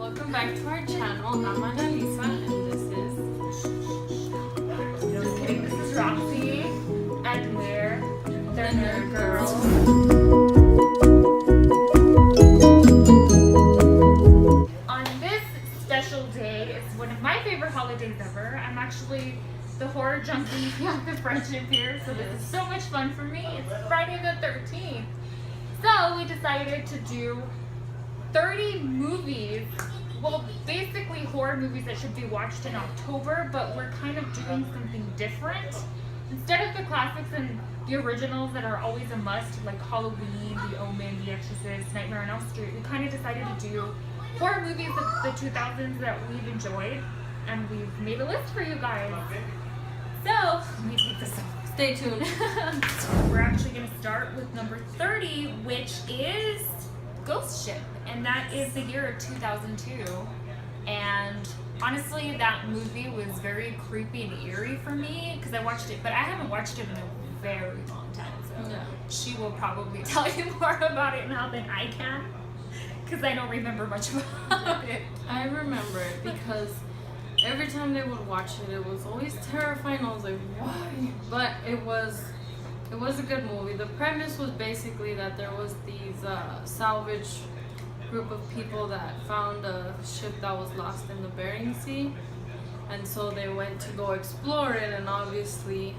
Welcome back to our channel. I'm Annalisa and this is... No, just kidding. This is Roxy and we're the Nerd Girls. On this special day, it's one of my favorite holidays ever. I'm actually the horror junkie of the friendship here, so this is so much fun for me. It's Friday the 13th. So we decided to do 30 movies, well, basically horror movies that should be watched in October, but we're kind of doing something different. Instead of the classics and the originals that are always a must, like Halloween, The Omen, The Exorcist, Nightmare on Elm Street, we kind of decided to do horror movies of the 2000s that we've enjoyed, and we've made a list for you guys. So, let me take this off. Stay tuned. We're actually going to start with number 30, which is Ghost Ship, and that is the year of 2002. And honestly, that movie was very creepy and eerie for me because I watched it, but I haven't watched it in a very long time. So she will probably tell you more about it now than I can because I don't remember much about it. I remember it because every time they would watch it, it was always terrifying. I was like, why? But it was a good movie. The premise was basically that there was these salvage group of people that found a ship that was lost in the Bering Sea, and so they went to go explore it. And obviously,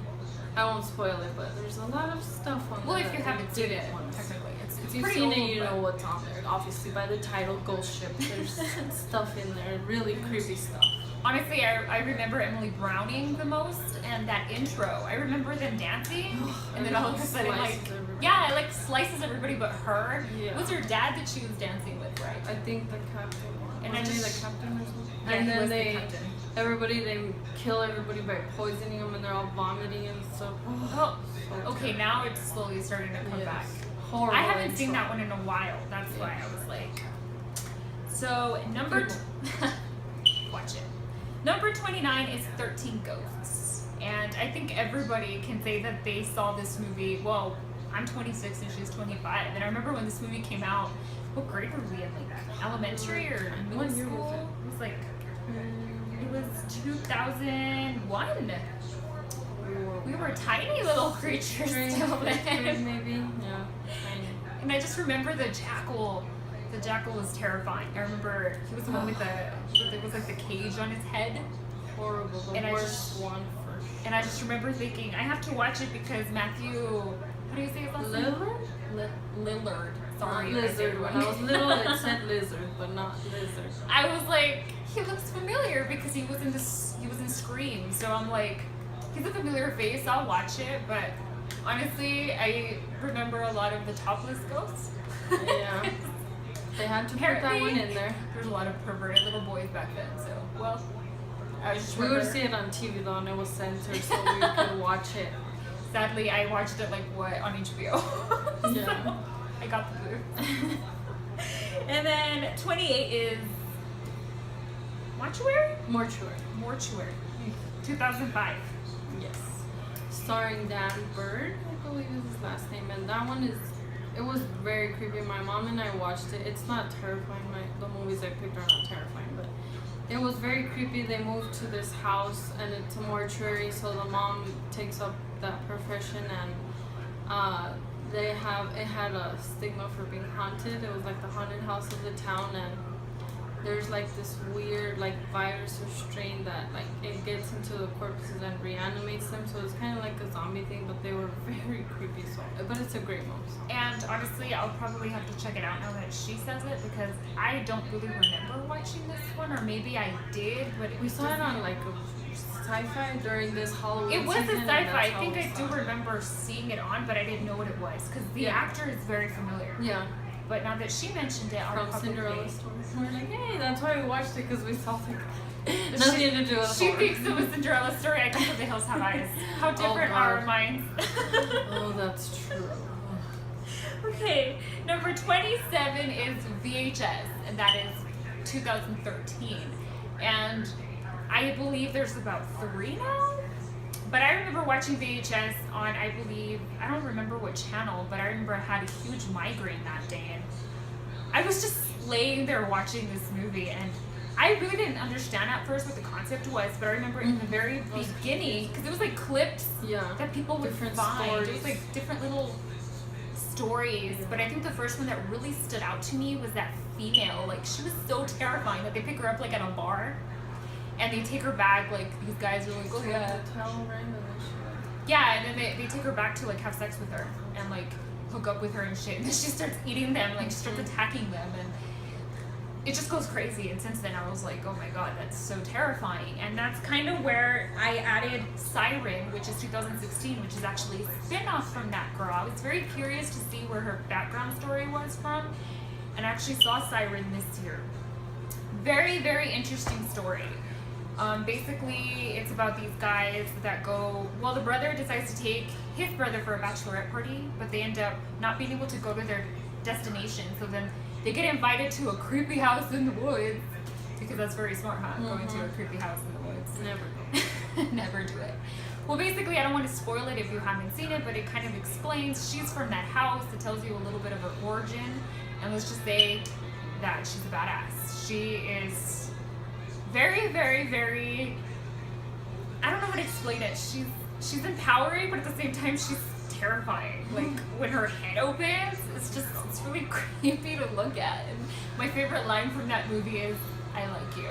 I won't spoil it, but there's a lot of stuff on there. Well, if you haven't seen it, once. technically, it's If you've pretty seen old, it, you know what's on there. Obviously, by the title, Ghost Ship, there's stuff in there, really creepy stuff. Honestly, I remember Emily Browning the most, and that intro. I remember them dancing, and then all of a sudden, like, yeah, it like slices everybody but her. Yeah. It was her dad that she was dancing with, right? I think the captain. And Wasn't I he just- the captain or something? Yeah, And he then was the they captain. kill everybody by poisoning them, and they're all vomiting and stuff. Oh, So okay, now it's slowly starting to come Yes. back. Horrible. I haven't seen intro. that one in a while. That's why I was like. So number, watch it. Number 29 is 13 Ghosts, and I think everybody can say that they saw this movie. Well, I'm 26 and she's 25, and I remember when this movie came out. What grade were we in? Like elementary or middle What year school? was it? It was like it was 2001. We were tiny little creatures still then. Maybe. Yeah. Tiny. And I just remember the jackal. The jackal was terrifying. I remember he was the one with it was like the cage on his head. Horrible. The And I worst just- one for sure. And I just remember thinking, I have to watch it because Matthew, how do you say his last name? Lillard. Sorry. if I said it Lizard. When wrong. I was little, it said lizard, but not lizard. I was like, he looks familiar because he was in Scream. So I'm like, he's a familiar face. I'll watch it. But honestly, I remember a lot of the topless ghosts. Yeah. They had to put that one in there. There's a lot of perverted little boys back then. So well, I just We remember. would see it on TV though, and it was censored, so we could watch it. Sadly, I watched it like on HBO. Yeah. So, I got the booth. And then 28 is Mortuary? Mortuary. Mortuary. 2005. Yes. Starring Dan Bird, I believe is his last name, and that one it was very creepy. My mom and I watched it. It's not terrifying. The movies I picked are not terrifying, but it was very creepy. They moved to this house, and it's a mortuary, so the mom takes up that profession, and it had a stigma for being haunted. It was like the haunted house of the town, and there's like this weird like virus or strain that like it gets into the corpses and reanimates them, so it's kind of like a zombie thing, but they were very creepy. So but it's a great movie. And honestly, I'll probably have to check it out now that she says it because I don't really remember watching this one, or maybe I did, but We saw it on like a sci-fi during this Halloween It was a season, and sci-fi. that's I how think we I saw do it. remember seeing it on, but I didn't know what it was because the Yeah. actor is very familiar. Yeah, But now that she mentioned it, I'll from probably. Cinderella story. We're like, hey, that's why we watched it, because we saw like nothing to do with She horror. thinks it was Cinderella story. I guess the hills have eyes. How different God. are our minds? Oh, that's true. Okay, number 27 is VHS, and that is 2013. And I believe there's about 3 now. But I remember watching VHS on, I don't remember what channel, but I remember I had a huge migraine that day. And I was just laying there watching this movie, and I really didn't understand at first what the concept was, but I remember in the very beginning, because it was like clips that people would Different find. stories. It was like different little stories, but I think the first one that really stood out to me was that female. Like, she was so terrifying that they pick her up like at a bar, and they take her back. Like, these guys are like, oh yeah, yeah, and then they take her back to like have sex with her and like hook up with her and shit. And then she starts eating them, like starts attacking them, and it just goes crazy. And since then I was like, oh my god, that's so terrifying. And that's kind of where I added Siren, which is 2016, which is actually a spin-off from that girl. I was very curious to see where her background story was from, and I actually saw Siren this year. Very, very interesting story. Basically, it's about these guys that go, well, the brother decides to take his brother for a bachelorette party, but they end up not being able to go to their destination. So then they get invited to a creepy house in the woods, because that's very smart, huh? Going to a creepy house in the woods. Never go. Never do it. Well, basically, I don't want to spoil it if you haven't seen it, but it kind of explains she's from that house. It tells you a little bit of her origin, and let's just say that she's a badass. She is very, very, very, I don't know how to explain it. She's empowering, but at the same time, she's terrifying. Like, when her head opens, it's really creepy to look at. And my favorite line from that movie is, I like you.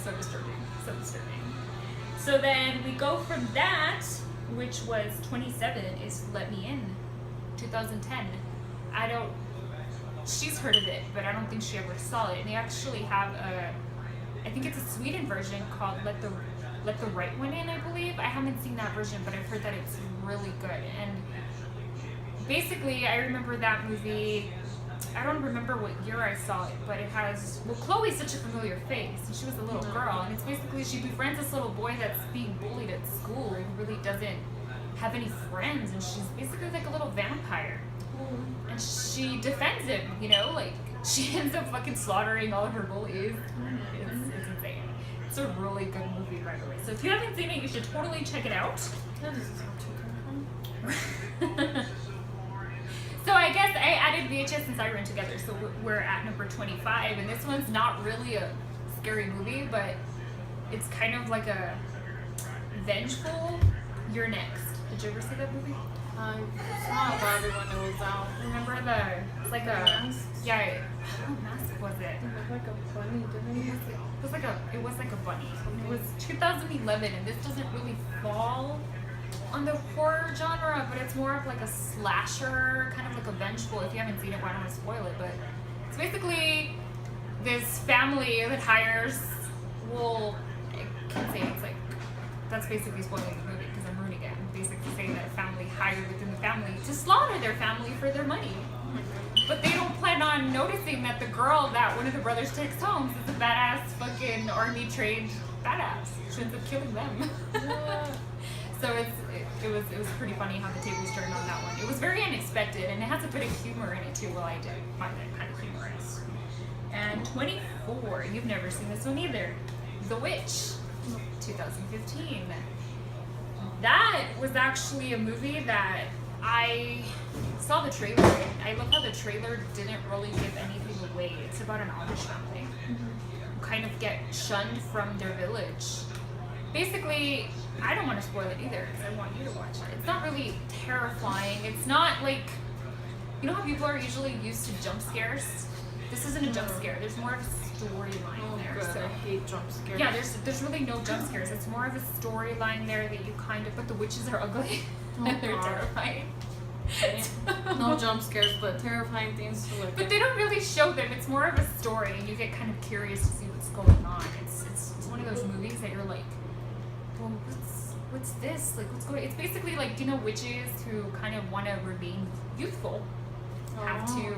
So disturbing, so disturbing. So then we go from that, which was 27, is Let Me In, 2010. She's heard of it, but I don't think she ever saw it. And they actually have I think it's a Sweden version called Let the Right One In, I believe. I haven't seen that version, but I've heard that it's really good. And basically, I remember that movie. I don't remember what year I saw it, but it has, well, Chloe's such a familiar face, and she was a little girl, and it's basically she befriends this little boy that's being bullied at school and really doesn't have any friends, and she's basically like a little vampire. And she defends him, you know, like she ends up fucking slaughtering all of her bullies. It's insane. It's a really good movie, by the way. So if you haven't seen it, you should totally check it out. That doesn't sound too terrifying. So I guess I added VHS and Siren together, so we're at number 25, and this one's not really a scary movie, but it's kind of like a vengeful. You're Next. Did you ever see that movie? I saw about it when it was out. Remember it's like a Mask? Yeah. What mask was it? It looked like a bunny, didn't it? It was like a bunny. It was 2011, and this doesn't really fall on the horror genre, but it's more of like a slasher, kind of like a vengeful. If you haven't seen it, I don't want to spoil it, but it's basically this family that hires, well, I can say it's like, that's basically spoiling the movie because I'm ruining it. I'm basically saying that a family hired within the family to slaughter their family for their money. But they don't plan on noticing that the girl that one of the brothers takes home is a badass fucking army trained badass. She ends up killing them. So it was pretty funny how the tables turned on that one. It was very unexpected, and it has a bit of humor in it too. Well, I did find it kind of humorous. And 24, you've never seen this one either. The Witch, 2015. That was actually a movie that I saw the trailer. I love how the trailer didn't really give anything away. It's about an Amish family who kind of get shunned from their village. Basically, I don't want to spoil it either because I want you to watch it. It's not really terrifying. It's not like, you know how people are usually used to jump scares? This isn't a jump scare. There's more of a storyline there. Good. So I hate jump scares. yeah, there's really no jump scares. It's more of a storyline there that you kind of, but the witches are ugly. And they're terrifying. No jump scares, but terrifying things to look But at. they don't really show them. It's more of a story, and you get kind of curious to see what's going on. It's one of those movies that you're like, well, what's this? Like, what's going on? It's basically like, you know, witches who kind of want to remain youthful have to.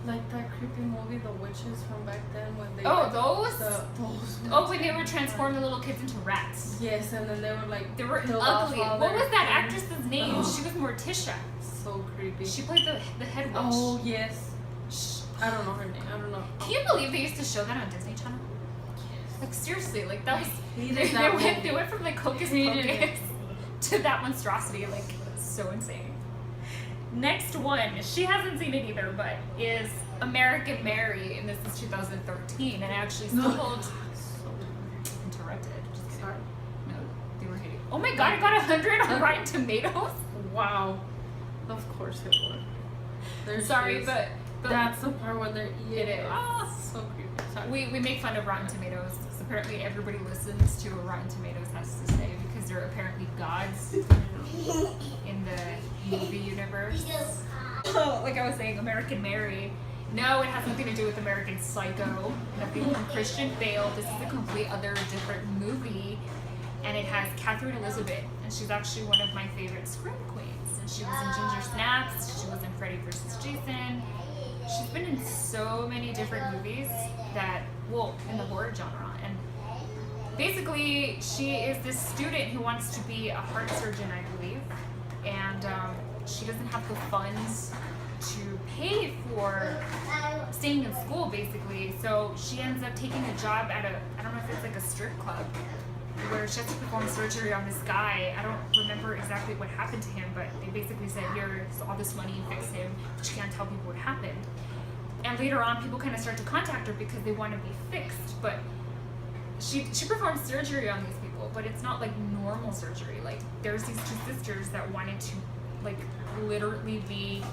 Like that creepy movie, The Witches from back then when they. Oh, those? Those. Oh, when they were transforming the little kids into rats. Yes, and then they were like. They were killed off ugly. all What their was that friends. actress's name? Oh. She was Morticia. So creepy. She played the head witch. Oh yes. I don't know her name. I don't know. Can you believe they used to show that on Disney Channel? Like seriously, like that was they went from like Hocus Pocus to that monstrosity, like so insane. Next one, she hasn't seen it either, but is American Mary, and this is 2013, and I actually stumbled. Interrupted. Just kidding. Sorry. No, they were hating. Oh my god, I got 100 on Rotten Tomatoes. Wow. Of course it would. There's Sorry, this- but that's the part where they're eating. It is. Ah, so creepy. Sorry. we make fun of Rotten Tomatoes because apparently everybody listens to what Rotten Tomatoes has to say because they're apparently gods in the movie universe. Like I was saying, American Mary. No, it has nothing to do with American Psycho. Nothing from Christian Bale. This is a complete other different movie, and it has Catherine Elizabeth, and she's actually one of my favorite scream queens. And she was in Ginger Snaps. She was in Freddy vs. Jason. She's been in so many different movies that, well, in the horror genre. And basically, she is this student who wants to be a heart surgeon, I believe. And she doesn't have the funds to pay for staying in school, basically. So she ends up taking a job at I don't know if it's like a strip club, where she has to perform surgery on this guy. I don't remember exactly what happened to him, but they basically said, here's all this money, fix him, but she can't tell people what happened. And later on, people kind of start to contact her because they want to be fixed, but she performs surgery on these people, but it's not like normal surgery. Like, there's these two sisters that wanted to, like, literally be,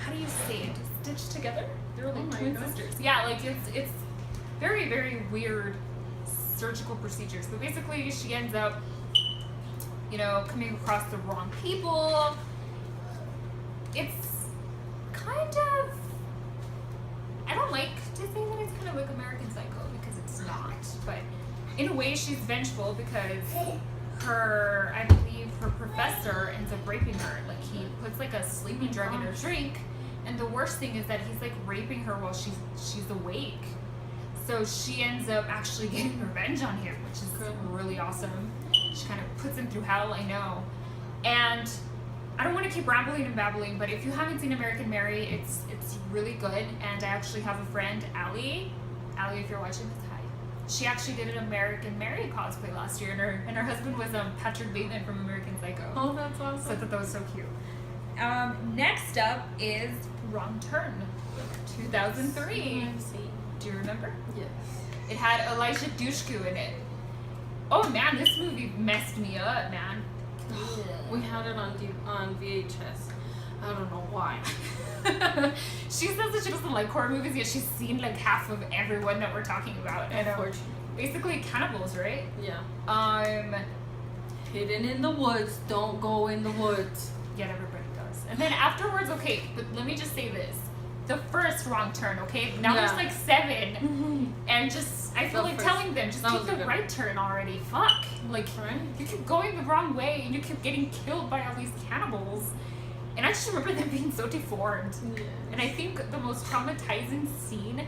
how do you say it, stitched together? They're like twin sisters. Yeah, like, it's very, very weird surgical procedures. But basically, she ends up, you know, coming across the wrong people. It's kind of, I don't like to say that it's kind of like American Psycho because it's not, but in a way she's vengeful because her, I believe her professor ends up raping her. Like, he puts like a sleeping drug in her drink, and the worst thing is that he's like raping her while she's awake. So she ends up actually getting revenge on him, which is really awesome. She kind of puts him through hell, I know. And I don't want to keep rambling and babbling, but if you haven't seen American Mary, it's really good. And I actually have a friend, Allie. Allie, if you're watching this, hi. She actually did an American Mary cosplay last year, and her husband was Patrick Bateman from American Psycho. Oh, that's awesome. So I thought that was so cute. Next up is Wrong Turn, 2003. Do you remember? Yes. It had Elijah Dushku in it. Oh man, this movie messed me up, man. We had it on VHS. I don't know why. She says that she doesn't like horror movies, yet she's seen like half of everyone that we're talking about. And basically cannibals, right? Yeah. Hidden in the woods. Don't go in the woods. Yet everybody does. And then afterwards, okay, but let me just say this. The first Wrong Turn, okay? Now there's like 7. And just, I feel like telling them, just take the right turn already. Fuck. Like, you keep going the wrong way and you keep getting killed by all these cannibals. And I just remember them being so deformed. Yes. And I think the most traumatizing scene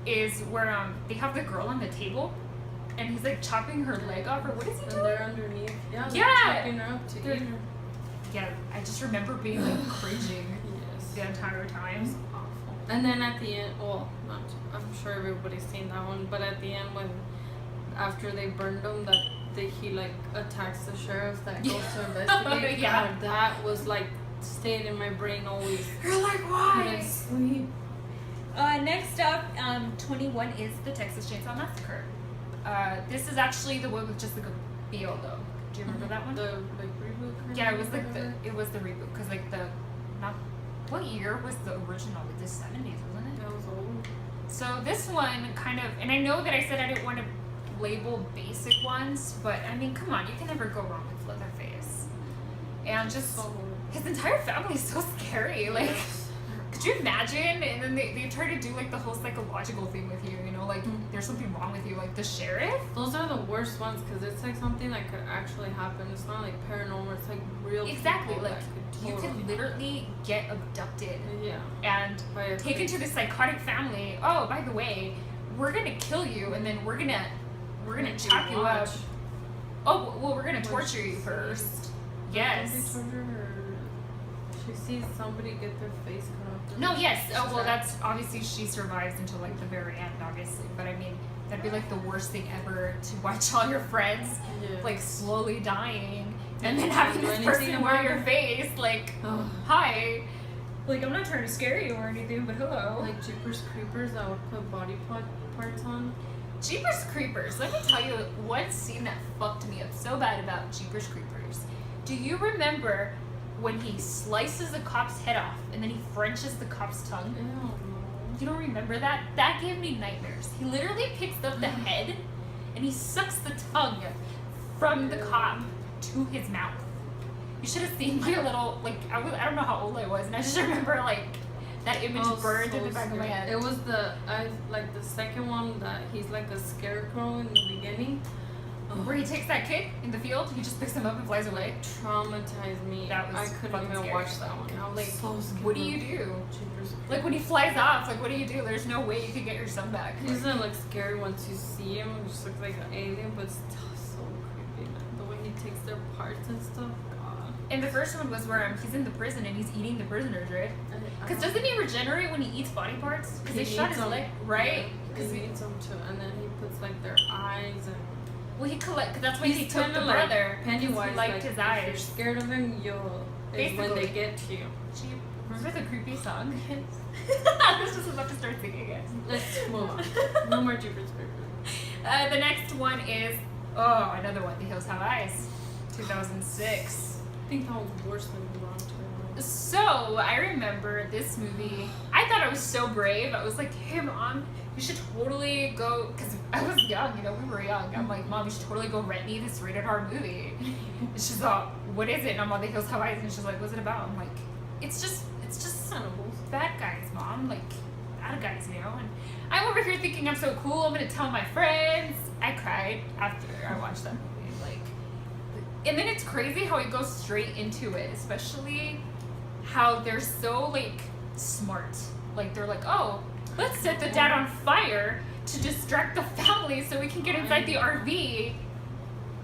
is where they have the girl on the table and he's like chopping her leg off, or what is he doing? And they're underneath. Yeah. Chopping her up to eat her. Yeah, I just remember being like cringing the entire time. And then at the end, well, I'm sure everybody's seen that one, but at the end when, after they burned him, he like attacks the sheriff that goes to investigate. Yeah. God, that was like stayed in my brain always. You're like, why? Sleep. Next up, 21 is the Texas Chainsaw Massacre. This is actually the one with Jessica Biel, though. Do you remember that one? The like reboot. Yeah, it was like it was the reboot because like what year was the original? With the 70s, wasn't it? That was old. So this one kind of, and I know that I said I didn't want to label basic ones, but I mean, come on, you can never go wrong with Leatherface. And just his entire family is so scary. Like, could you imagine? And then they try to do like the whole psychological thing with you, you know, like there's something wrong with you, like the sheriff. Those are the worst ones because it's like something that could actually happen. It's not like paranormal. It's like real. Exactly. People like that you could literally get abducted. Yeah. And taken to this psychotic family. Oh, by the way, we're gonna kill you, and then we're gonna chop you up. Oh, well, we're gonna torture you first. Yes. She sees somebody get their face cut off. No, yes. Oh, well, that's obviously she survives until like the very end, obviously. But I mean, that'd be like the worst thing ever to watch all your friends like slowly dying, and then having this person wear your face. Like, hi. Like, I'm not trying to scare you or anything, but hello. Like Jeepers Creepers, I would put body parts on. Jeepers Creepers. Let me tell you one scene that fucked me up so bad about Jeepers Creepers. Do you remember when he slices the cop's head off and then he Frenches the cop's tongue? Ew. You don't remember that? That gave me nightmares. He literally picks up the head and he sucks the tongue from the cop to his mouth. You should have seen my little, like, I don't know how old I was, and I just remember, like, that image burned so in the back of my head. It was the second one that he's like a scarecrow in the beginning. Where he takes that kid in the field, he just picks him up and flies away. Traumatized me. That was I couldn't even scary. watch that one. I was Like, so scared. what do you do? Jeepers Like, when he flies off, like, what do you do? There's no way you can get your son back. He's not like scary once you see him. He just looks like an alien, but still so creepy, man. The way he takes their parts and stuff. God. And the first one was where he's in the prison and he's eating the prisoners, right? Because doesn't he regenerate when he eats body parts? Because they shot his leg, right? Because he eats them too, and then he puts like their eyes and. Well, he collect. That's why he He's took kinda the like brother. Pennywise, he liked like, his if you're eyes. scared of him, is when they get to you. Remember the creepy song? I was just about to start singing it. Let's move on. No more Jeepers Creepers. The next one is another one. The Hills Have Eyes, 2006. I think that was worse than the wrong turn. So I remember this movie. I thought I was so brave. I was like, "Hey, Mom, you should totally go," because I was young. You know, we were young. I'm like, "Mom, you should totally go rent me this rated R movie." And she's like, "What is it?" And I'm on The Hills Have Eyes, and she's like, "What's it about?" I'm like, "It's just Cannibals. bad guys, Mom. Like bad guys, you know." And I'm over here thinking I'm so cool. I'm gonna tell my friends. I cried after I watched that movie. Like, and then it's crazy how it goes straight into it, especially how they're so like smart. Like they're like, "Oh, let's set the dad on fire to distract the family so we can get inside the RV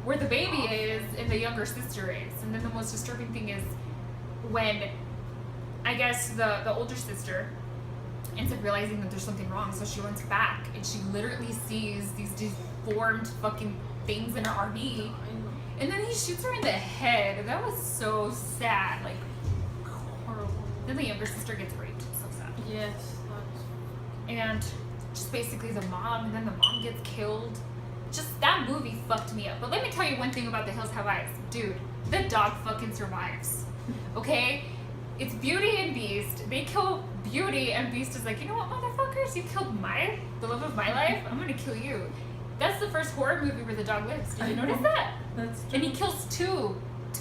where the baby is and the younger sister is." And then the most disturbing thing is when I guess the older sister ends up realizing that there's something wrong, so she runs back and she literally sees these deformed fucking things in her RV, and then he shoots her in the head. That was so sad. Like, Horrible. then the younger sister gets raped. So sad. Yes. And just basically the mom, and then the mom gets killed. Just that movie fucked me up. But let me tell you one thing about The Hills Have Eyes. Dude, the dog fucking survives. Okay? It's Beauty and Beast. They kill Beauty, and Beast is like, "You know what, motherfuckers? You killed the love of my life. I'm gonna kill you." That's the first horror movie where the dog lives. Did you notice that? That's true. And he kills two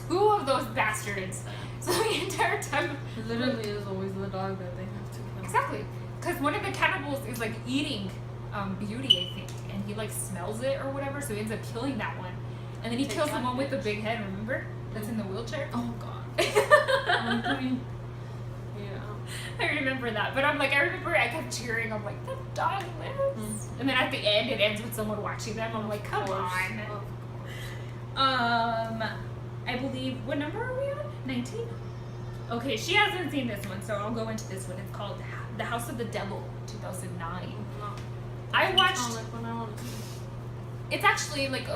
of those bastards. So the entire time, It literally is always the dog that they have to kill. exactly, because one of the cannibals is like eating Beauty, I think, and he like smells it or whatever, so he ends up killing that one, and then he kills the one with the big head. Remember? That's in the wheelchair. Oh God. Yeah. I remember that, but I remember I kept cheering. I'm like, the dog lives. And then at the end, it ends with someone watching them. I'm like, come on. I believe, what number are we on? 19? Okay, she hasn't seen this one, so I'll go into this one. It's called The House of the Devil, 2009. I watched. It's actually like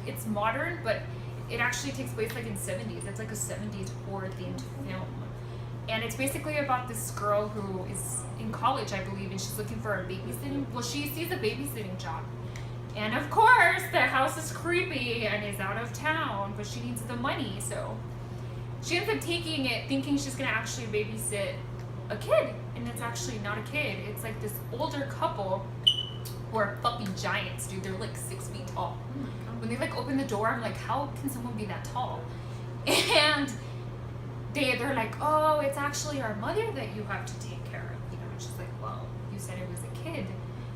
it's modern, but it actually takes place like in 70s. It's like a 70s horror themed film. And it's basically about this girl who is in college, I believe, and she's looking for a babysitting. Well, she sees a babysitting job. And of course, the house is creepy and is out of town, but she needs the money, so she ends up taking it thinking she's gonna actually babysit a kid. And it's actually not a kid. It's like this older couple who are fucking giants, dude. They're like 6 feet tall. When they like open the door, I'm like, how can someone be that tall? And they're like, "Oh, it's actually our mother that you have to take care of," you know. And she's like, "Well, you said it was a kid."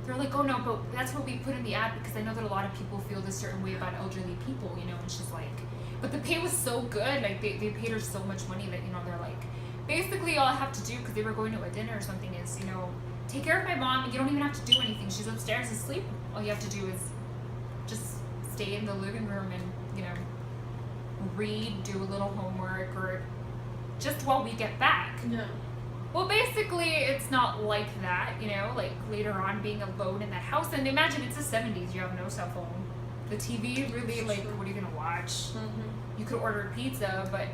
They're like, "Oh no, but that's what we put in the ad because I know that a lot of people feel this certain way about elderly people, you know." And she's like, but the pay was so good, like they paid her so much money that, you know, they're like, basically all I have to do, because they were going to a dinner or something, is, you know, take care of my mom, and you don't even have to do anything. She's upstairs asleep. All you have to do is just stay in the living room and, you know, read, do a little homework, or just while we get back. Yeah. Well, basically, it's not like that, you know, like later on being alone in that house. And imagine it's the 70s, you have no cell phone. The TV, really, like, what are you going to watch? Mm-hmm. You could order pizza, but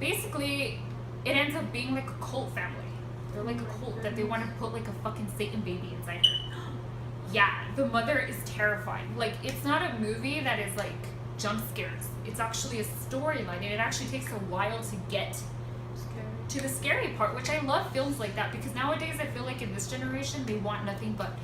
basically, it ends up being like a cult family. They're like a cult that they want to put like a fucking Satan baby inside her. Yeah, the mother is terrifying. Like, it's not a movie that is like jump scares. It's actually a storyline, and it actually takes a while to get to the scary part, which I love films like that, because nowadays I feel like in this generation they want nothing but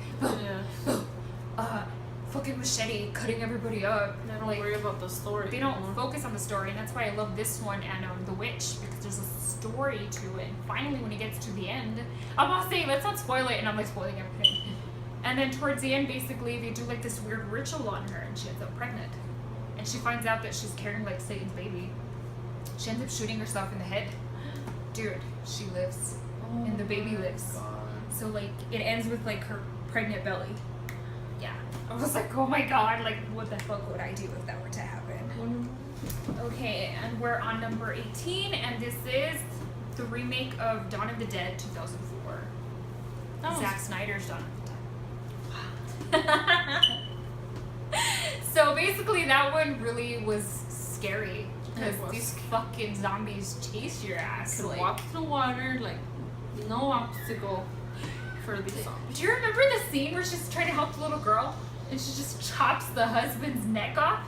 fucking machete cutting everybody up. They don't like, worry about the story. They don't focus on the story, and that's why I love this one and The Witch, because there's a story to it. And finally, when it gets to the end, I'm not saying, let's not spoil it, and I'm like spoiling everything. And then towards the end, basically, they do like this weird ritual on her, and she ends up pregnant. And she finds out that she's carrying like Satan's baby. She ends up shooting herself in the head. Dude, she lives, and the baby lives. God. So like, it ends with like her pregnant belly. Yeah. I was like, oh my god, like, what the fuck would I do if that were to happen? Okay, and we're on number 18, and this is the remake of Dawn of the Dead 2004. Zack Snyder's Dawn of the Dead. So basically, that one really was scary, because these fucking zombies chase your ass. You could like, walk through water, like, no obstacle for these zombies. Do you remember the scene where she's trying to help the little girl and she just chops the husband's neck off?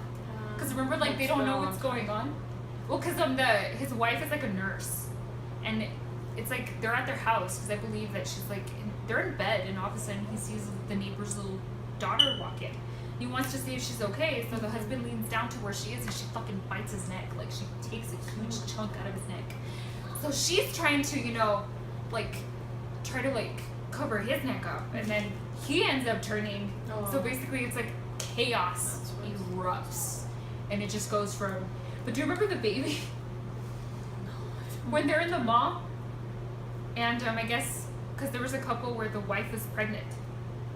Because remember, like, they don't know what's going on. Well, because his wife is like a nurse, and it's like they're at their house, because I believe that she's like they're in bed, and all of a sudden he sees the neighbor's little daughter walk in. He wants to see if she's okay, so the husband leans down to where she is, and she fucking bites his neck. Like, she takes a huge chunk out of his neck. So she's trying to, you know, like, try to like cover his neck up, and then he ends up turning. So basically it's like chaos erupts, and it just goes from. But do you remember the baby when they're in the mall, and I guess because there was a couple where the wife was pregnant,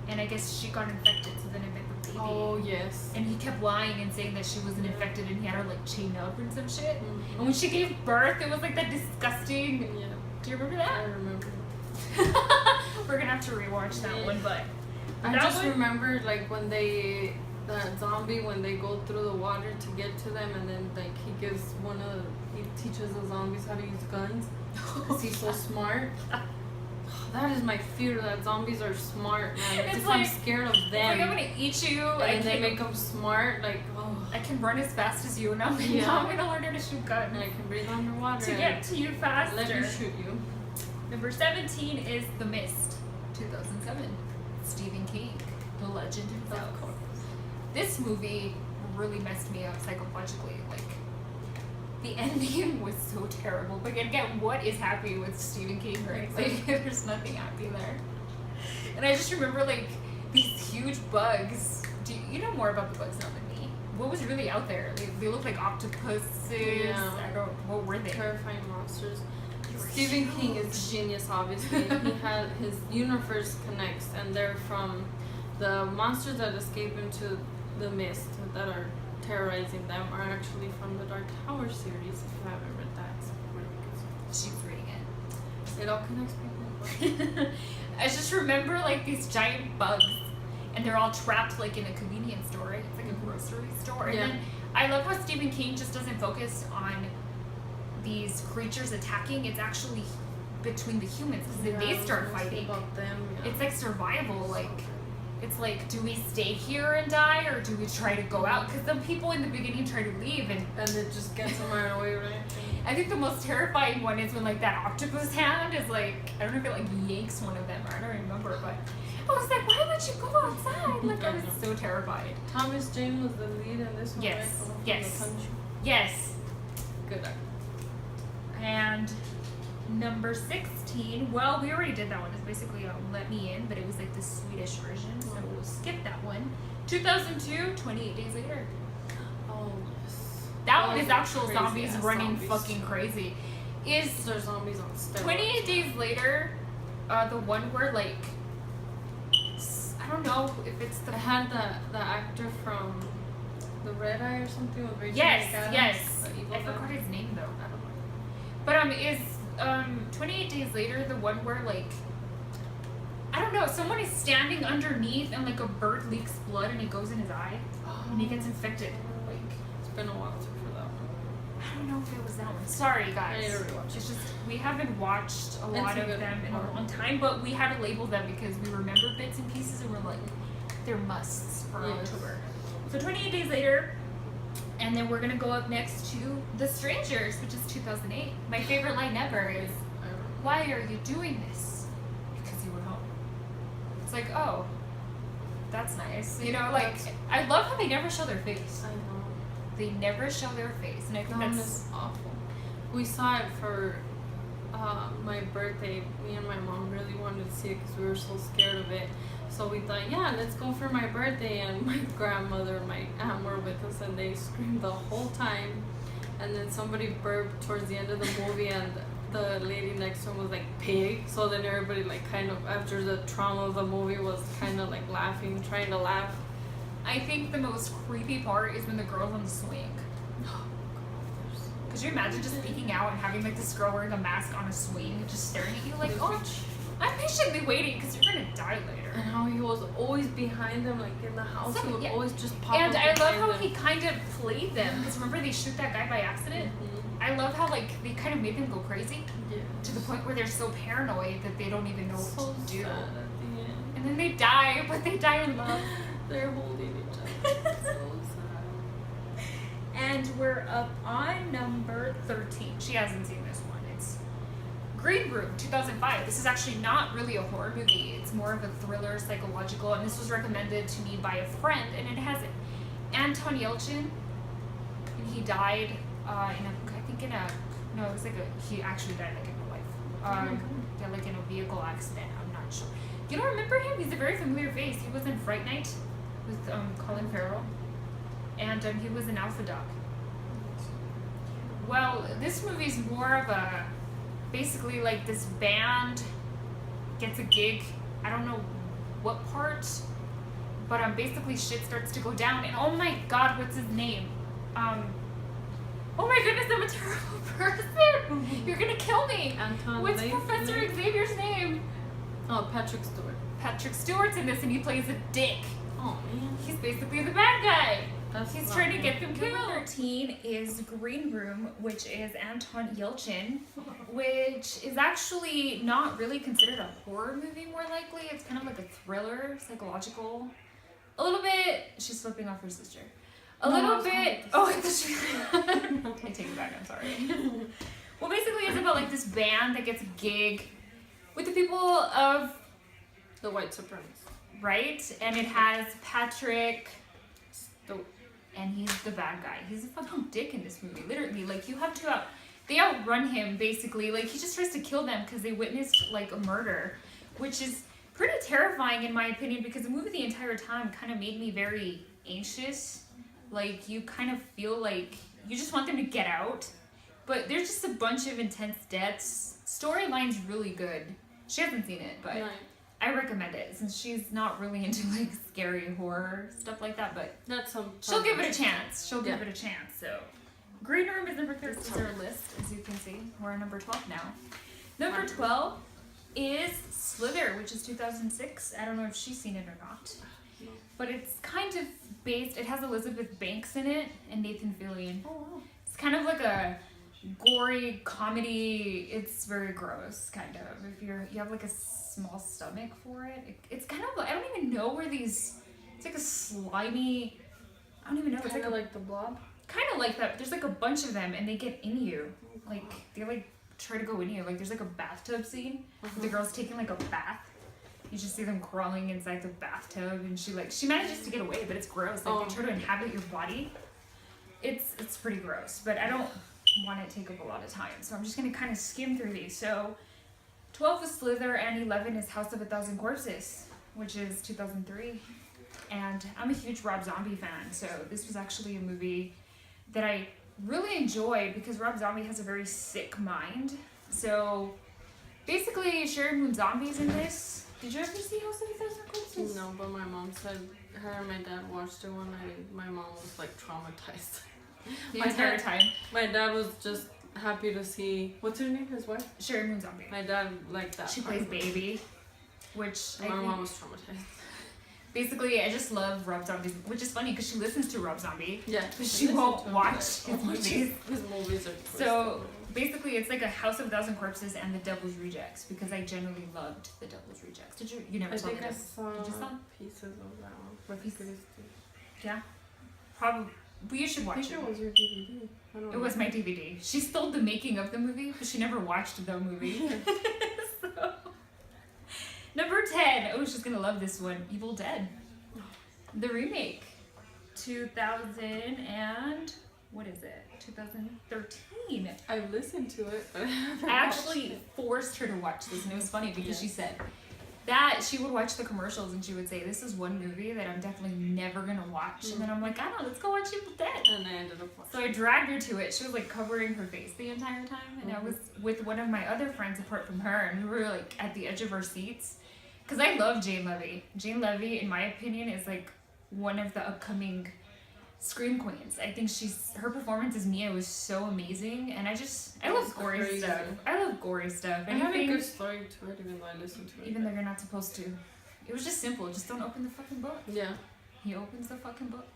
and I guess she got infected, so then it meant the baby. Oh yes. And he kept lying and saying that she wasn't infected, and he had her like chained up and some shit. And when she gave birth, it was like that disgusting. Yeah. Do you remember that? I remember. We're gonna have to rewatch that one, but I just remember like when that zombie, when they go through the water to get to them, and then like he teaches the zombies how to use guns because he's so smart. That is my fear, that zombies are smart, man. It's like, I'm scared of them. Like, I'm gonna eat you. And they make them smart, like, I can run as fast as you, and now I'm gonna learn how to shoot guns. And I can breathe underwater. To get to you faster. Let me shoot you. Number 17 is The Mist, 2007. Stephen King, the legend himself. Of course. This movie really messed me up psychologically. Like, the ending was so terrible. But again, what is happy with Stephen King, right? Like, there's nothing happy there. And I just remember, like, these huge bugs. You know more about the bugs now than me. What was really out there? They look like octopuses. Yeah. What were they? Terrifying monsters. Stephen King is a genius, obviously. He had his universe connects, and they're from the monsters that escape into the mist that are terrorizing them are actually from the Dark Tower series. If you haven't read that, it's really good. She's reading it. It all connects people. I just remember like these giant bugs, and they're all trapped like in a convenience store. It's like a grocery store. And then I love how Stephen King just doesn't focus on these creatures attacking. It's actually between the humans, because they start fighting. About them, It's like survival. Like, it's like, do we stay here and die, or do we try to go out? Because some people in the beginning try to leave, and it just gets them right away, right? I think the most terrifying one is when like that octopus hand is like, I don't know if it like yanks one of them, or I don't remember, but I was like, why would you go outside? Like, I was so terrified. Thomas Jane was the lead in this one, Yes, right? yes, yes. Good actor. And number 16, well, we already did that one. It's basically Let Me In, but it was like the Swedish version, so we'll skip that one. 2002, 28 Days Later. Oh, yes. That one is actual crazy zombies running zombies. fucking crazy. Is They're zombies on steroids. 28 Days Later the one where, like, I don't know if it's the... It had the actor from The Red Eye or something with Rachel Yes, McAdams, yes. the evil I forgot guy. his name, though. I don't know. But, is 28 Days Later the one where, like, I don't know, someone is standing underneath and, like, a bird leaks blood and it goes in his eye and he gets infected. Like, It's been a while for that one. I don't know if it was that one. Sorry, guys. I need to rewatch It's just we haven't watched a lot of them in a long time, but we had to label them because we remember bits and pieces, and we're like, they're musts for October. So 28 days later, and then we're gonna go up next to The Strangers, which is 2008. My favorite line ever is, "Why are you doing this?" Because you were home. It's like, oh, that's nice. You know, like I love how they never show their face. I know. They never show their face, and I think that's awful. We saw it for my birthday. Me and my mom really wanted to see it because we were so scared of it. So we thought, yeah, let's go for my birthday. And my grandmother and my aunt were with us, and they screamed the whole time. And then somebody burped towards the end of the movie, and the lady next to him was like, "Pig." So then everybody like kind of, after the trauma of the movie, was kind of like laughing, trying to laugh. I think the most creepy part is when the girl's on the swing. Could you imagine just peeking out and having like this girl wearing a mask on a swing just staring at you like, oh, I'm patiently waiting because you're gonna die later. And how he was always behind them, like in the house, he would always just pop And up I love how them. he kind of played them, because remember they shoot that guy by accident? Mm-hmm. I love how like they kind of made them go crazy Yeah. to the point where they're so paranoid that they don't even know So what to do. sad at the end. And then they die, but they die in love. They're holding each other. So sad. And we're up on number 13. She hasn't seen this one. It's Green Room, 2005. This is actually not really a horror movie. It's more of a thriller, psychological, and this was recommended to me by a friend. And it has Anton Yelchin, and he died he actually died like in real life. Yeah, like in a vehicle accident. I'm not sure. You don't remember him? He's a very familiar face. He was in Fright Night with Colin Farrell, and he was in Alpha Dog. Well, this movie's more of a, basically like this band gets a gig. I don't know what part, but basically shit starts to go down. And oh my god, what's his name? Oh my goodness, I'm a terrible person. You're gonna kill me. Anton What's Lake- Professor Xavier's name? Oh, Patrick Stewart. Patrick Stewart's in this, and he plays a dick. Oh man. He's basically the bad guy. That's He's not trying to me. get them killed. Number 13 is Green Room, which is Anton Yelchin, which is actually not really considered a horror movie, more likely. It's kind of like a thriller, psychological. A little bit. She's flipping off her sister. A little bit. Oh, I take it back. I'm sorry. Well, basically, it's about like this band that gets a gig with the people of The white supremacists. right, and it has Patrick. Stewart. And he's the bad guy. He's a fucking dick in this movie. Literally, like you have to they outrun him basically. Like he just tries to kill them because they witnessed like a murder, which is pretty terrifying in my opinion because the movie the entire time kind of made me very anxious. Like you kind of feel like you just want them to get out, but there's just a bunch of intense deaths. Storyline's really good. She hasn't seen it, but Right. I recommend it since she's not really into like scary horror stuff like that, but That's some. she'll give it a chance. She'll give Yeah. it a chance. So, Green Room is number 13. This is our list, as you can see. We're on number 12 now. Number 12 is Slither, which is 2006. I don't know if she's seen it or not, but it's kind of based. It has Elizabeth Banks in it and Nathan Fillion. Oh wow. It's kind of like a gory comedy. It's very gross, kind of. If you have like a small stomach for it, it's kind of. I don't even know where these. It's like a slimy. I don't even know. It's Kind like of like the Blob. kind of like that. There's like a bunch of them, and they get in you. Like they like try to go in you. Like there's like a bathtub scene. Where the girl's taking like a bath. You just see them crawling inside the bathtub, and she manages to get away, but it's gross. Like they try to inhabit your body. It's pretty gross, but I don't want it to take up a lot of time, so I'm just gonna kind of skim through these. So 12 is Slither, and 11 is House of a Thousand Corpses, which is 2003. And I'm a huge Rob Zombie fan, so this was actually a movie that I really enjoyed because Rob Zombie has a very sick mind. So basically, Sharon Moon Zombie's in this. Did you ever see House of a Thousand Corpses? No, but my mom said her and my dad watched it one night. And my mom was like traumatized. The My entire dad- time. My dad was just happy to see. What's her name? His wife. Sharon Moon Zombie. My dad liked that. She part. plays Baby, which I My think mom was traumatized. Basically, I just love Rob Zombie, which is funny because she listens to Rob Zombie. Yeah. But she won't watch his movies. His movies are twisted. So basically, it's like a House of a Thousand Corpses and The Devil's Rejects because I generally loved The Devil's Rejects. Did you? You never I saw think The I Devil- saw Did you saw? pieces of that one. But Yeah. Probably. But you should I watch think it. it was your DVD. I don't It was my DVD. She stole the making of the movie, but she never watched the movie. So. Number 10. Oh, she's gonna love this one. Evil Dead. The remake. 2000 and what is it? 2013. I listened to it, but I actually forced her to watch this, and it was funny because she said that she would watch the commercials and she would say, "This is one movie that I'm definitely never gonna watch." And then I'm like, "I don't know, let's go watch Evil Dead." And I ended up watching. So I dragged her to it. She was like covering her face the entire time, and I was with one of my other friends apart from her, and we were like at the edge of our seats. Because I love Jane Levy. Jane Levy, in my opinion, is like one of the upcoming scream queens. I think her performance as Mia was so amazing, and I love gory crazy. stuff. I love gory stuff. I have a Anything, good story to it, even though I listened to it. even though you're not supposed to. It was just simple. Just don't open the fucking book. Yeah. He opens the fucking book.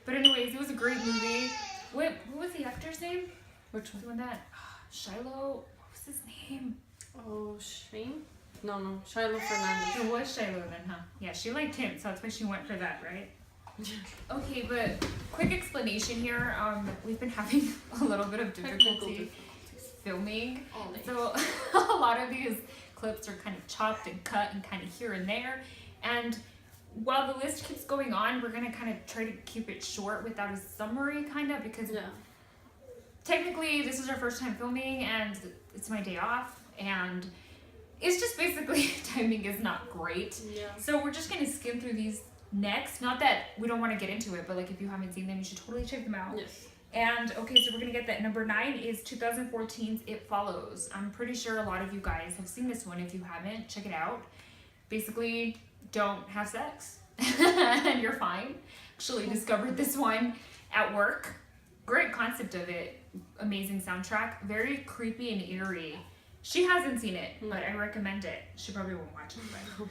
But anyways, it was a great movie. What was the actor's name? Which one? Doing that? Shiloh. What was his name? Oh, Shane? No, Shiloh Fernandez. It was Shiloh then, huh? Yeah, she liked him, so that's why she went for that, right? Okay, but quick explanation here. We've been having a little bit of difficulty filming, so a lot of these clips are kind of chopped and cut and kind of here and there. And while the list keeps going on, we're gonna kind of try to keep it short without a summary, kind of, because technically this is our first time filming and it's my day off, and it's just basically timing is not great. Yeah. So we're just gonna skim through these next. Not that we don't want to get into it, but like if you haven't seen them, you should totally check them out. Yes. And okay, so we're gonna get that. Number 9 is 2014's It Follows. I'm pretty sure a lot of you guys have seen this one. If you haven't, check it out. Basically, don't have sex and you're fine. Actually discovered this one at work. Great concept of it. Amazing soundtrack. Very creepy and eerie. She hasn't seen it, but I recommend it. She probably won't watch it, but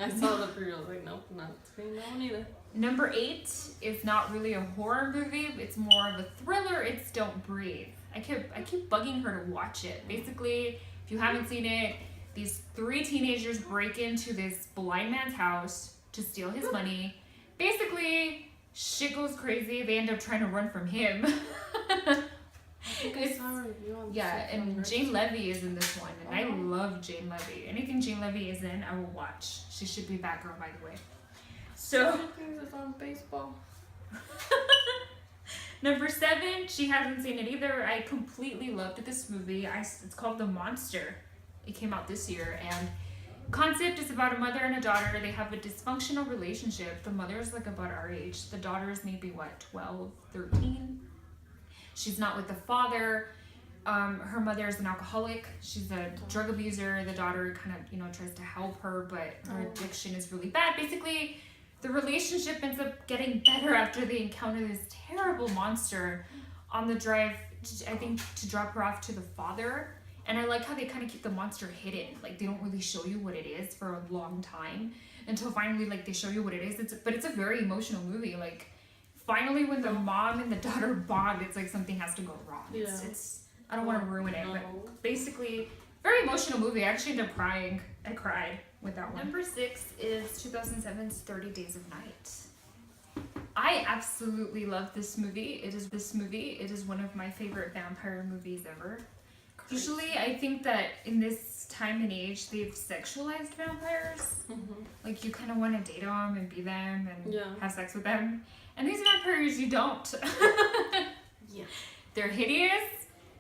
I saw the preview. I was like, nope, not seeing that one either. Number 8 is not really a horror movie. It's more of a thriller. It's Don't Breathe. I keep bugging her to watch it. Basically, if you haven't seen it, these 3 teenagers break into this blind man's house to steal his money. Basically, shit goes crazy. They end up trying to run from him. Yeah, and Jane Levy is in this one, and I love Jane Levy. Anything Jane Levy is in, I will watch. She should be Batgirl, by the way. So, It's on baseball. number 7, she hasn't seen it either. I completely loved this movie. It's called The Monster. It came out this year, and concept is about a mother and a daughter. They have a dysfunctional relationship. The mother is like about our age. The daughter is maybe 12, 13. She's not with the father. Her mother is an alcoholic. She's a drug abuser. The daughter kind of, tries to help her, but her addiction is really bad. Basically, the relationship ends up getting better after they encounter this terrible monster on the drive, I think, to drop her off to the father. And I like how they kind of keep the monster hidden. Like, they don't really show you what it is for a long time until finally, like, they show you what it is. But it's a very emotional movie. Like, finally, when the mom and the daughter bond, it's like something has to go wrong. It's I don't want to ruin it, but basically, very emotional movie. I actually ended up crying. I cried with that one. Number 6 is 2007's 30 Days of Night. I absolutely love this movie. It is one of my favorite vampire movies ever. Usually, I think that in this time and age, they've sexualized vampires. Like, you kind of want to date them and be them and have sex with them. And these vampires, you don't. They're hideous.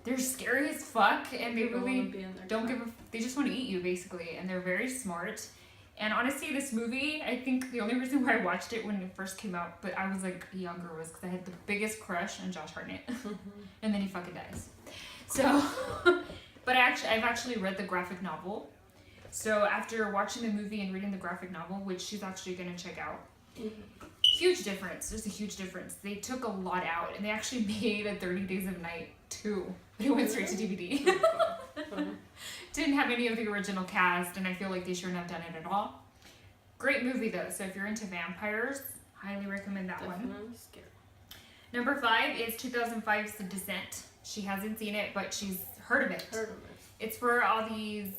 They're scary as fuck, and they really don't give a... They just want to eat you, basically, and they're very smart. And honestly, this movie, I think the only reason why I watched it when it first came out, but I was like younger, was because I had the biggest crush on Josh Hartnett. And then he fucking dies. So, but I've actually read the graphic novel. So after watching the movie and reading the graphic novel, which she's actually going to check out, huge difference. There's a huge difference. They took a lot out, and they actually made a 30 Days of Night 2, but it went straight to DVD. Didn't have any of the original cast, and I feel like they shouldn't have done it at all. Great movie though. So if you're into vampires, highly recommend that one. Definitely scared. Number 5 is 2005's The Descent. She hasn't seen it, but she's heard of it. It's for all these.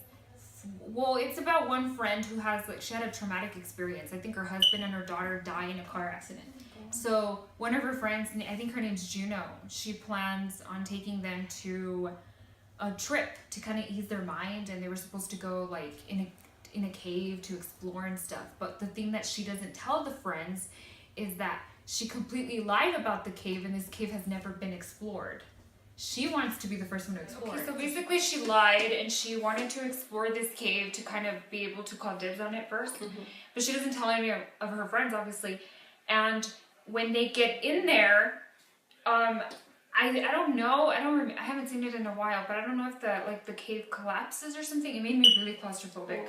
Well, it's about one friend who has she had a traumatic experience. I think her husband and her daughter die in a car accident. So one of her friends, I think her name's Juno, she plans on taking them to a trip to kind of ease their mind, and they were supposed to go in a cave to explore and stuff. But the thing that she doesn't tell the friends is that she completely lied about the cave, and this cave has never been explored. She wants to be the first one to explore. Okay, so basically she lied, and she wanted to explore this cave to kind of be able to call dibs on it first. But she doesn't tell any of her friends, obviously. And when they get in there, I don't know. I haven't seen it in a while, but I don't know if the cave collapses or something. It made me really claustrophobic.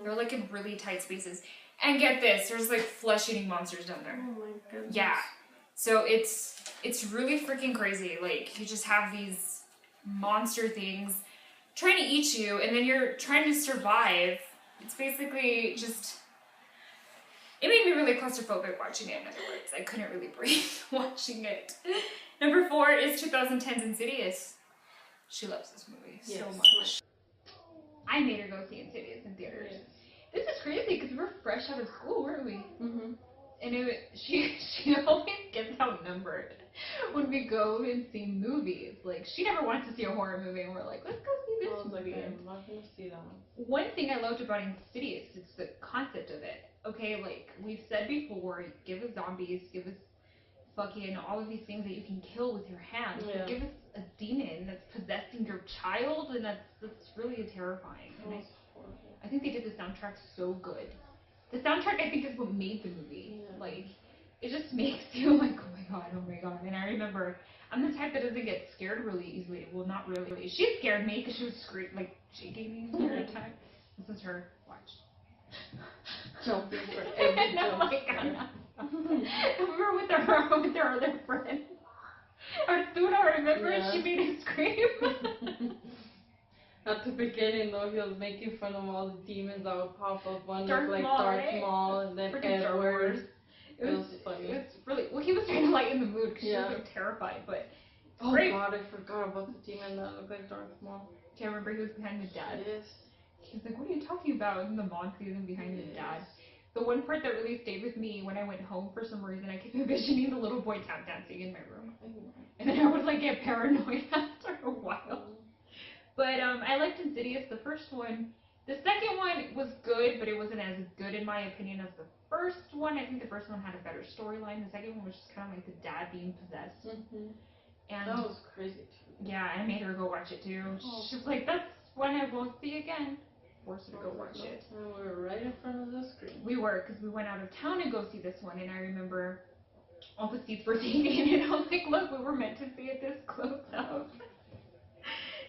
They're in really tight spaces. And get this, there's flesh-eating monsters down there. Oh my goodness. Yeah. So it's really freaking crazy. You just have these monster things trying to eat you, and then you're trying to survive. It's basically just. It made me really claustrophobic watching it, in other words. I couldn't really breathe watching it. Number 4 is 2010's Insidious. She loves this movie so much. I made her go see Insidious in theaters. Yes. This is crazy because we were fresh out of school, weren't we? And she always gets outnumbered when we go and see movies. She never wants to see a horror movie, and we're like, let's go see this movie. I'm not going to see that one thing I loved about Insidious is the concept of it. Okay, we've said before, give us zombies, give us fucking all of these things that you can kill with your hands. Yeah. Give us a demon that's possessing your child, and that's really terrifying. And I think they did the soundtrack so good. The soundtrack, I think, is what made the movie. Yeah. It just makes you oh my god. And I remember, I'm the type that doesn't get scared really easily. Well, not really. She scared me because she was she gave me a scare attack. This is her. Watch. Jumping for every jump. We were with her other friend. Arturo, remember? She made us scream. At the beginning, though, he was making fun of all the demons that would pop up. One Darth was Darth Maul, and then Edward. It was funny. It's really he was trying to lighten the mood because she was so terrified. But God, I forgot about the demon that looked like Darth Maul. Do you remember he was behind his dad? Yes. He's like, what are you talking about? And the mom sees him behind his dad. The one part that really stayed with me when I went home for some reason, I kept envisioning the little boy tap dancing in my room. And then I would get paranoid after a while. But I liked Insidious, the first one. The second one was good, but it wasn't as good in my opinion as the first one. I think the first one had a better storyline. The second one was just kind of the dad being possessed. And that was crazy too. Yeah, I made her go watch it too. She was like, that's one I won't see again. Forced her to go watch it. And we were right in front of the screen. We were, because we went out of town to go see this one, and I remember all the seats were taken, and I was like, look, we were meant to see it this close up.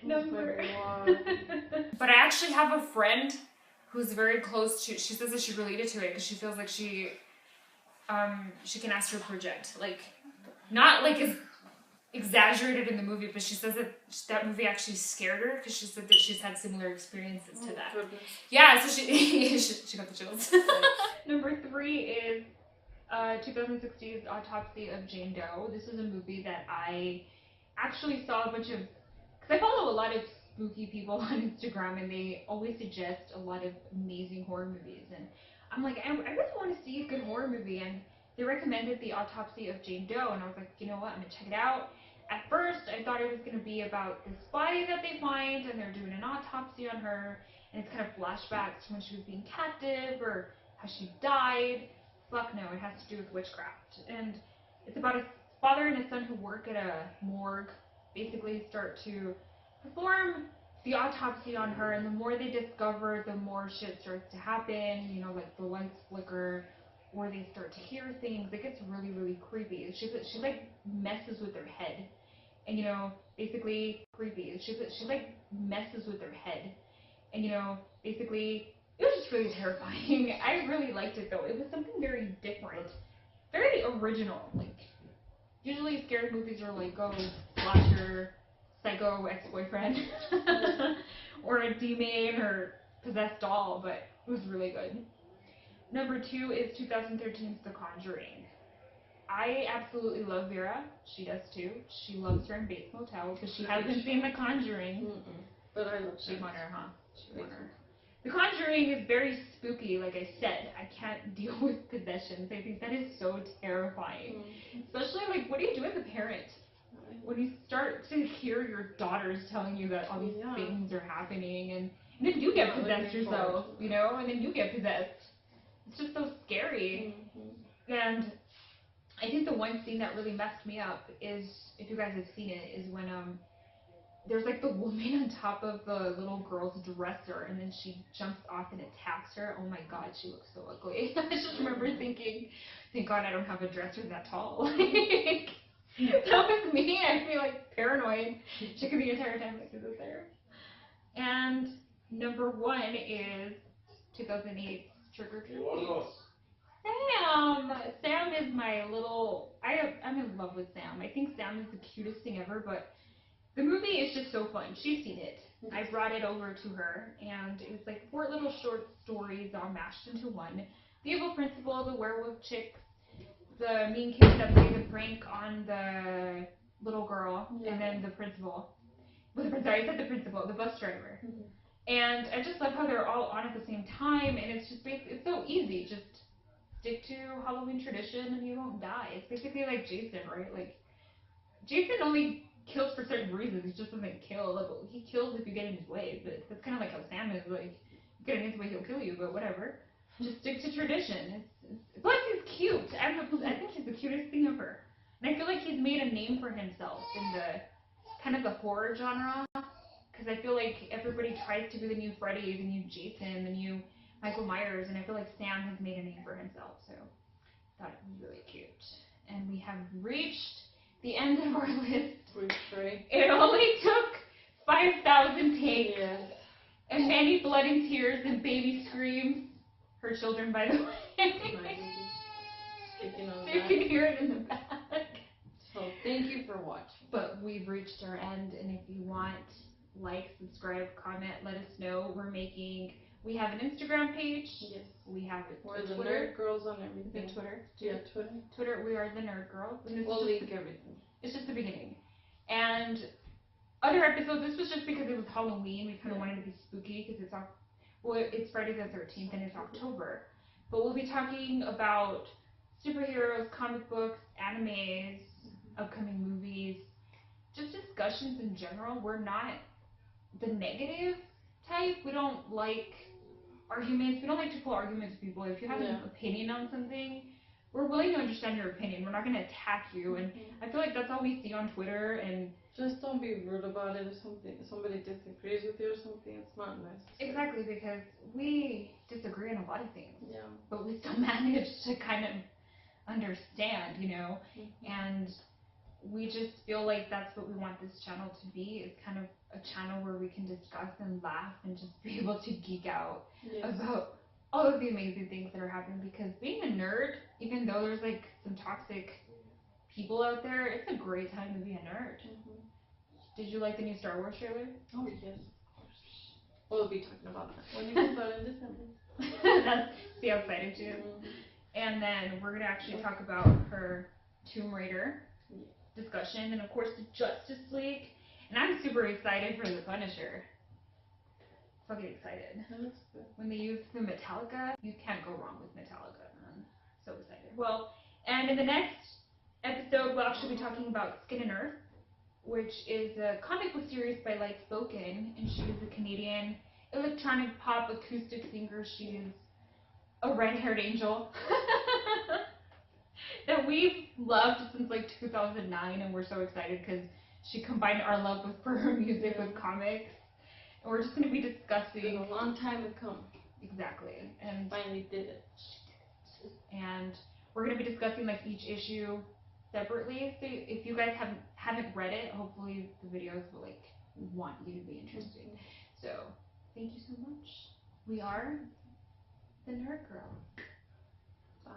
Number. But I actually have a friend who's very close to. She says that she related to it because she feels like she can astral project, not as exaggerated in the movie, but she says that movie actually scared her because she said that she's had similar experiences to that. Goodness. Yeah, so she got the chills. Number 3 is 2016's Autopsy of Jane Doe. This is a movie that I actually saw a bunch of. I follow a lot of spooky people on Instagram, and they always suggest a lot of amazing horror movies. And I'm like, I really want to see a good horror movie. And they recommended The Autopsy of Jane Doe, and I was like, you know what, I'm going to check it out. At first, I thought it was going to be about this body that they find, and they're doing an autopsy on her, and it's kind of flashbacks to when she was being captive, or how she died. Fuck no, it has to do with witchcraft. And it's about a father and a son who work at a morgue, basically start to perform the autopsy on her, and the more they discover, the more shit starts to happen, the lights flicker, or they start to hear things. It gets really, really creepy. She messes with their head, and basically creepy. She messes with their head, and basically it was just really terrifying. I really liked it though. It was something very different, very original. Usually scary movies are slasher, psycho ex-boyfriend, or a demon or possessed doll, but it was really good. Number 2 is 2013's The Conjuring. I absolutely love Vera. She does too. She loves her in Bates Motel, but she hasn't seen The Conjuring. But I love Shame on her, huh? Shame on her. The Conjuring is very spooky, like I said. I can't deal with possessions. I think that is so terrifying. Especially, like, what do you do as a parent? When you start to hear your daughters telling you that all these things are happening, and then you get possessed yourself, you know, and then you get possessed. It's just so scary. And I think the one scene that really messed me up is, if you guys have seen it, is when there's like the woman on top of the little girl's dresser, and then she jumps off and attacks her. Oh my god, she looks so ugly. I just remember thinking, thank god I don't have a dresser that tall. Like, that was me. I'd be like paranoid, checking the entire time, like, is it there? And number 1 is 2008's Trick or Treat. Sam is my little, I'm in love with Sam. I think Sam is the cutest thing ever, but the movie is just so fun. She's seen it. I brought it over to her, and it was like 4 little short stories all mashed into one. The evil principal, the werewolf chick, the mean kid that played the prank on the little girl, and then the principal. Sorry, I said the principal, the bus driver. And I just love how they're all on at the same time, and it's just it's so easy. Just stick to Halloween tradition and you won't die. It's basically like Jason, right? Like, Jason only kills for certain reasons. He just doesn't kill. Like, he kills if you get in his way, but that's kind of like how Sam is. Like, you get in his way, he'll kill you, but whatever. Just stick to tradition. Plus, he's cute. I think he's the cutest thing ever. And I feel like he's made a name for himself in the kind of the horror genre. Because I feel like everybody tries to be the new Freddy, the new Jason, the new Michael Myers, and I feel like Sam has made a name for himself. So I thought it was really cute. And we have reached the end of our list. It only took 5,000 takes and many blood and tears and baby screams. Her children, by the way. You can hear it in the back. So thank you for watching. But we've reached our end, and if you want, like, subscribe, comment, let us know. We have an Instagram page. Yes. We have We're the Twitter. Nerd Girls on everything. The Twitter. Yeah, Twitter. Twitter, we are the Nerd Girls. We'll link everything. It's just the beginning. And other episodes, this was just because it was Halloween. We kind of wanted to be spooky because it's Friday the 13th and it's October. But we'll be talking about superheroes, comic books, animes, upcoming movies, just discussions in general. We're not the negative type. We don't like arguments. We don't like to pull arguments with people. If you have an opinion on something, we're willing to understand your opinion. We're not going to attack you. And I feel like that's all we see on Twitter. And just don't be rude about it. If somebody disagrees with you or something, it's not nice. Exactly, because we disagree on a lot of things. Yeah. But we still manage to kind of understand, you know. And we just feel like that's what we want this channel to be. It's kind of a channel where we can discuss and laugh and just be able to geek out about all of the amazing things that are happening. Because being a nerd, even though there's like some toxic people out there, it's a great time to be a nerd. Did you like the new Star Wars trailer? Oh yes, of course. We'll be talking about that when it comes out in December. That's the excited too. And then we're gonna actually talk about her Tomb Raider discussion, and of course the Justice League. And I'm super excited for the Punisher. Fucking excited. When they use the Metallica, you can't go wrong with Metallica. I'm so excited. Well, and in the next episode, we'll actually be talking about Skin and Earth, which is a comic book series by Light Spoken, and she is a Canadian electronic pop acoustic singer. She is a red-haired angel that we've loved since like 2009, and we're so excited because she combined our love for her music with comics. And we're just going to be discussing. It's been a long time to come. Exactly. And finally did it. And we're going to be discussing like each issue separately. So if you guys haven't read it, hopefully the videos will like want you to be interested. So thank you so much. We are the Nerd Girl. Bye.